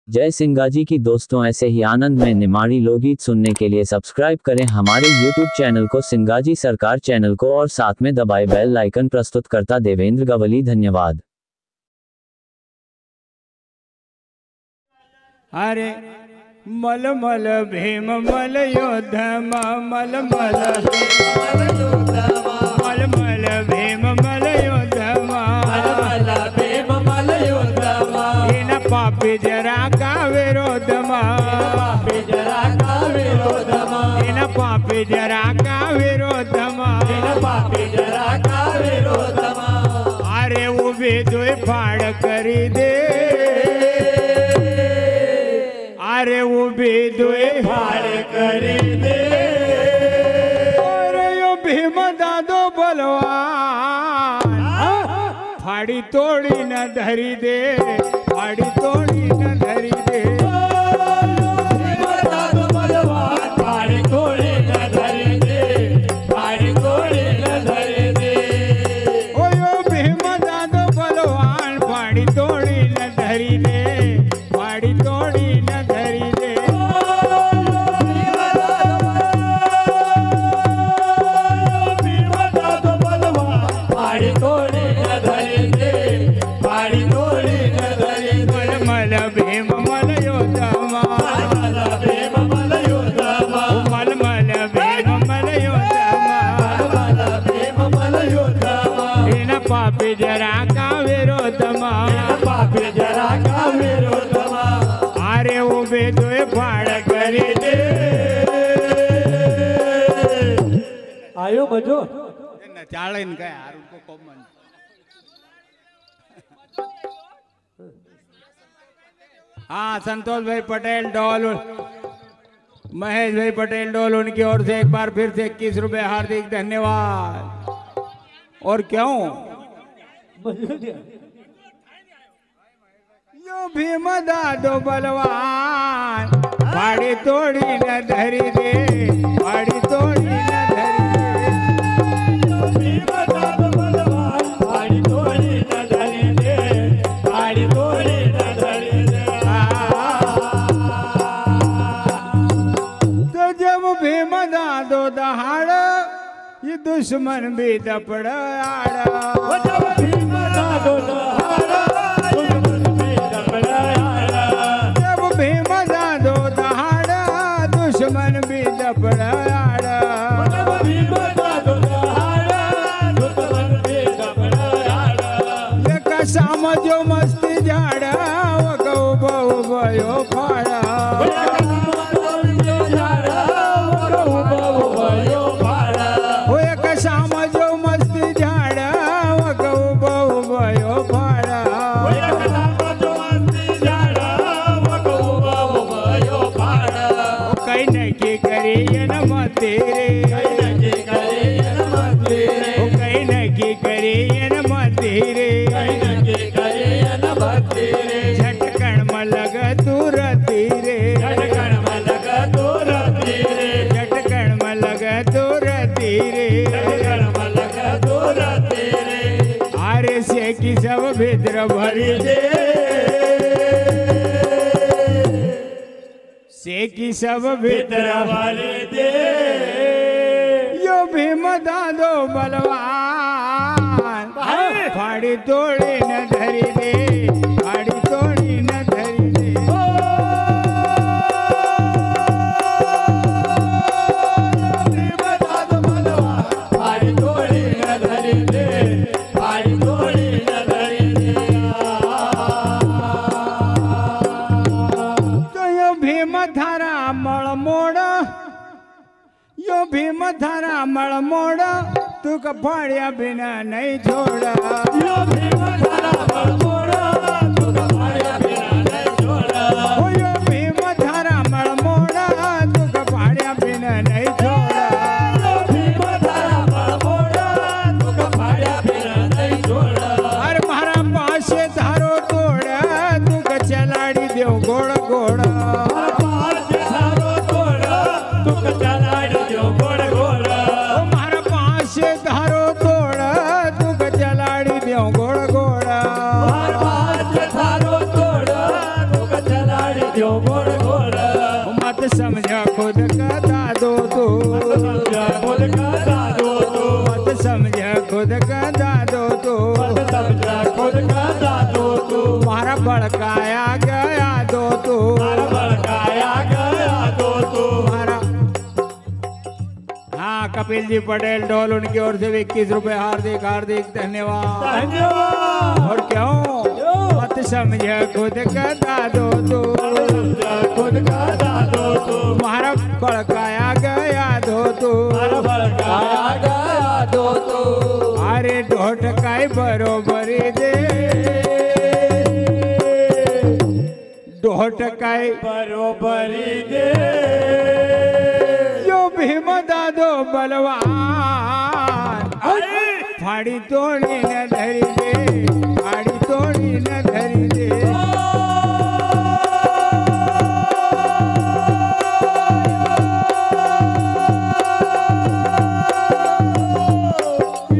जय सिंगाजी की दोस्तों, ऐसे ही आनंद में निमाड़ी लोकगीत सुनने के लिए सब्सक्राइब करें हमारे YouTube चैनल को, सिंगाजी सरकार चैनल को, और साथ में दबाए बेल आइकन। प्रस्तुतकर्ता देवेंद्र गवली। धन्यवाद। अरे मलमल भीम मल योद्धमा, मलमल मलमल भीम मल योद्धमा, इन पापी जरा का विरोधमा, इन पापी जरा का विरोधमा, अरे वो भी दो फाड़ करी दे, अरे वो भी दुए फाड़ करी दे, अरे यो भीम दादो बलवान फाड़ी तोड़ी न धरी दे, फाड़ी तोड़ी न धरी दे, भीम दादो बलवान फाड़ी तोड़ी न धरी दे, फाड़ी तोड़ी न धरी दे, ओ यो भीम दादो बलवान फाड़ी तोड़ी न धरी दे, फाड़ी तोड़ी न धरी दे, भीम दादो बलवान फाड़ी तोड़ी न धरी दे, फाड़ी तोड़ी न धरी दे, मल भीम मल योद्धमा, भीम मल योद्धमा, मल भीम मल योद्धमा, भीम मल योद्धमा, इन पापी जरा का विरोधमा, पापी जरा का विरोधमा, अरे वो बेदोए फाड़ करी दे। आयो बजो चाले इनका यार उनको कॉमन। हाँ, संतोष भाई पटेल डोल, महेश भाई पटेल डोल, उनकी ओर से एक बार फिर से 21 रुपए हार्दिक धन्यवाद। और क्यों यो भीम दादो बलवान फाड़ी तोड़ी न धरी दे, फाड़ी तोड़ी न धरी दे, भीम दादो बलवान फाड़ी तोड़ी न धरी दे, फाड़ी तोड़ी न धरी दे, तो जब भीम दादो दहाड़ ये दुश्मन भी दपड़ आड़ा, जब भीम दादो दहाड़ा दुश्मन भी दपड़ाया, जब भीम दादो दहाड़ दुश्मन भी दपड़ आड़ा, जब भीम दादो दहाड़ा दुश्मन भी दपड़ाया, ये कसाम जो मस्ती झाड़ा वो गौ बहु भयो फाड़ा, वो एक शाम जो मस्ती झाड़ा वो गौ बहु भयो फाड़ा, कहीं न की करी ये न मते रे, कहीं न की करी ये न मते रे, झटकन में लग तू रती रे, झटकन में लग तू रती रे, आरे से की सब भिद्र भरी दे, से की सब भिद्र वाले दे, यो भीम दादो बलवान फाड़ी तोड़ी न धरी दे, फाड़ी तोड़ी न धरी दे, भीम दादो बलवान फाड़ी तोड़ी न धरी दे, फाड़ी तोड़ी न धरी दे, तो यो भीम थारा मळ मोड़, यो भीम थारा मळ मोड़, तू कफाड़िया बिना नहीं छोड़ा, यो भीम थारा मळ मोड़ा, तू कफाड़िया बिना नहीं छोड़ा, ओ यो भीम थारा मळ मोड़, तू कफाड़िया बिना नहीं छोड़ा, यो भीम थारा मळ मोड़ा, तू कफाड़िया बिना नहीं छोड़ा, अरे मारा पास धारो तोड़ा, तू चलाड़ी देव घोड़ा घोड़ा, पास थारो तोड़ा, तू चलाड़ी जो घोड़ा घोड़ा, ओ मारा पास धारो तोड़ा, तू चलाड़ी देव घोड़ा घोड़ा, पास थारो तोड़ा, तू चलाड़ी पाड़ी दो गोड़ गोड़ मत समझा खुद का दादो तू समझा खुद का दादो तू मत समझा खुद का दादो तू समझा खुद का दादो तू मारा भड़काया गया दो तू मारा भड़काया गया दो तू मारा। हाँ कपिल जी पटेल ढोल उनकी ओर से 21 रुपए हार्दिक हार्दिक धन्यवाद। धन्यवाद। और क्यों मत समझा खुद का दादो तू समझा खुद का दादो तू मारा भड़काया गया दो तू मारा भड़काया गया दो तू अरे ढोट काय बरोबरी दे ढोट काय बरोबरी दे यो भीम दादो बलवान फाड़ी तोड़ी न धरी दे फाड़ी तोड़ी न धरी दे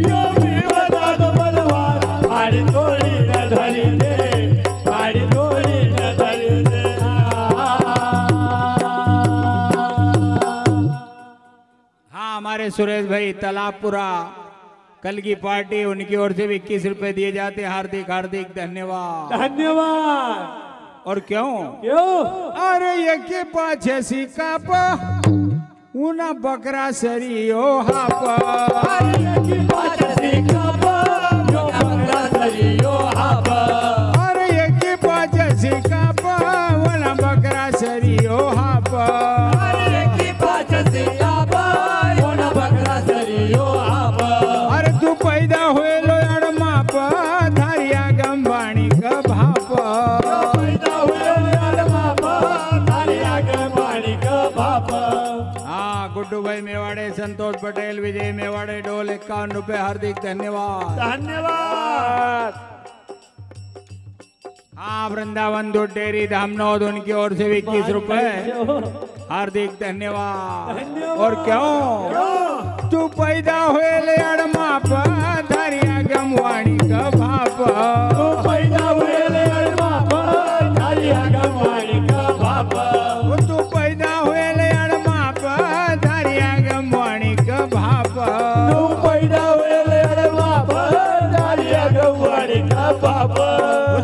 यो भीम दादो बलवान फाड़ी तोड़ी न धरी दे फाड़ी तोड़ी न धरी दे हाँ हमारे सुरेश भाई तालाबपुरा कल की पार्टी उनकी ओर से 21 रुपए दिए जाते हार्दिक हार्दिक धन्यवाद। धन्यवाद। और क्यों क्यों अरे यके पाछे सिकाप उना बकरा सरियो हाप अरे की बात सिकाप जो बकरा सरियो हाप अरे यके पाछे सिकाप उना बकरा सरियो हाप अरे की बात सिकाप जो बकरा सरियो हाप अरे तू पैदा हुए लो अड़माप धारिया गंबाणी का भाप पैदा हुए यार बाप थारे आगे पानी का बाप हाँ गुड्डू भाई मेवाड़े संतोष पटेल विजय मेवाड़े ढोल 51 रुपए हार्दिक धन्यवाद। धन्यवाद। हाँ वृंदावन दूध डेयरी धामनौद उनकी ओर से 21 रुपए हार्दिक धन्यवाद। और क्यों तू पैदा हुए ले अड़माप धारिया गमवाणी का भाप तू पैदा हुए यार बाप थारे आगे पानी का बाप तू पैदा हुए ले अड़माप धारिया गमवाणी का भाप तू पैदा हुए यार बाप थारे आगे पानी का बाप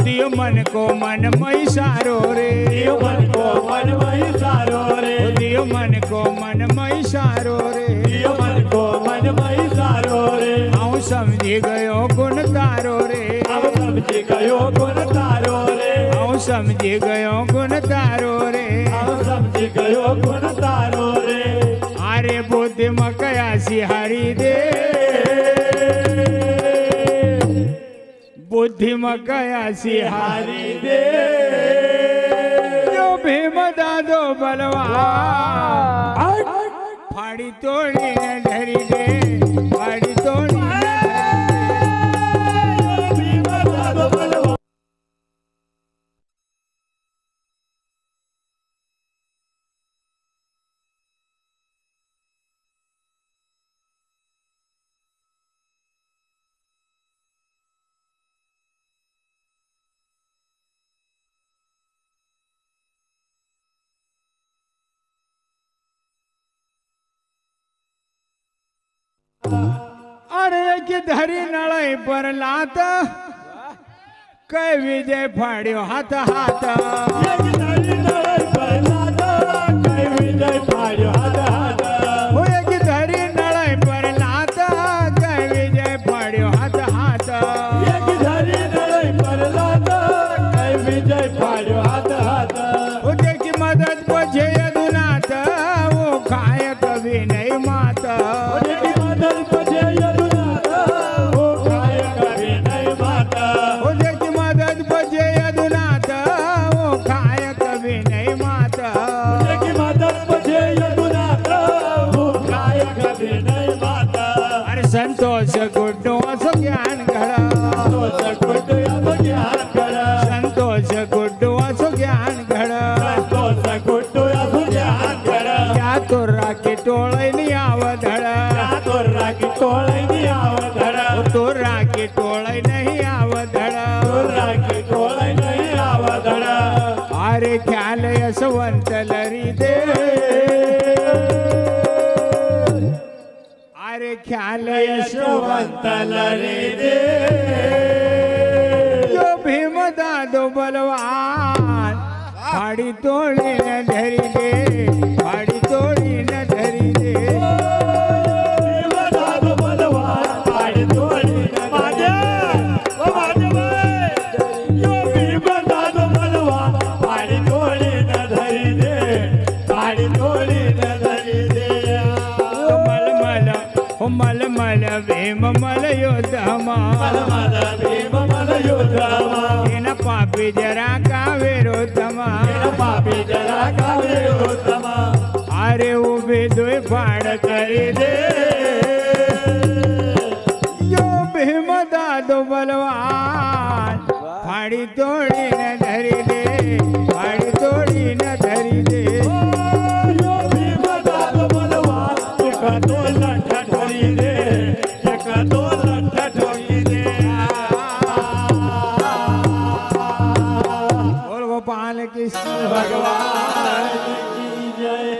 दियो मन को मन मई सारो रे दियो मन को मन मई सारो रे दियो मन को मन मई सारो रे दियो मन को मन मई सारो रे आऊं समझी गयो गुण तारो रे अब समझी गयो गुण तारो रे आऊं समझी गयो गुण तारो रे अब समझी गयो गुण तारो रे अरे बुद्धि मकया सिहारी दे बुद्धि मकया सिहारी हरि दे जो भीम दादो बलवान फाड़ी तोड़ी न धरी दे फाड़ी तोड़ी न भीम दादो बलवान अरे की धरी नळई पर लात कै विजय फाड्यो हात हात एक धरी नळई पर लात कै विजय फाड्यो हात हात हो की धरी नळई पर लात कै विजय फाड्यो हात हात एक धरी नळई पर लात कै विजय फाड्यो हात हात हो की मदत बजे यदुनाथ वो खाय कभी नहीं मात की मदद बजे यदुनाथ वो काय कभी नहीं माता हो की मदत बजे यदुनाथ वो खाय कभी नहीं मात की मदद बजे यदुनाथ वो काय कभी नहीं माता अरे संतोष गुड्डो असो ज्ञान घडा तो सकुट अब ज्ञान कर संतोष गुड्डो असो ज्ञान घडा तो सकुट अब ज्ञान कर या तो राखी टोळै नि आवधड या तो राखी टोळै नि आवधड तो राखी टोळै नहीं आवधड तो राखी टोळै नहीं आवधड अरे ख्याल ख्याल यशवंत लरी दे, अरे ख्याल यशवंत लरी दे, जो भीमदादो बलवान फाड़ी तोड़ी न धरी दे, फाड़ी तोड़ी न धरी दे, भीमदादो बलवान फाड़ी तोड़ी न धरी दे, यो भीमदादो बलवान फाड़ी तोड़ी न धरी दे, फाड़ी तोड़ी न धरी दे। मलमल भीम मल योद्धमा, मलमल भीम मल योद्धमा, इन पापी जरा का विरोधमा, पापी जरा का विरोधमा, अरे उभे दुई फाड़ करी दे, यो भीम दादो बलवान फाड़ी तोड़ी न धरी दे, फाड़ी तोड़ी न धरी दे, यो भीमदादो बलवान एका तो लठ्ठा ठोरी दे, एका तो लठ्ठा ठोरी दे। बोल गोपाल कृष्ण भगवान की जय।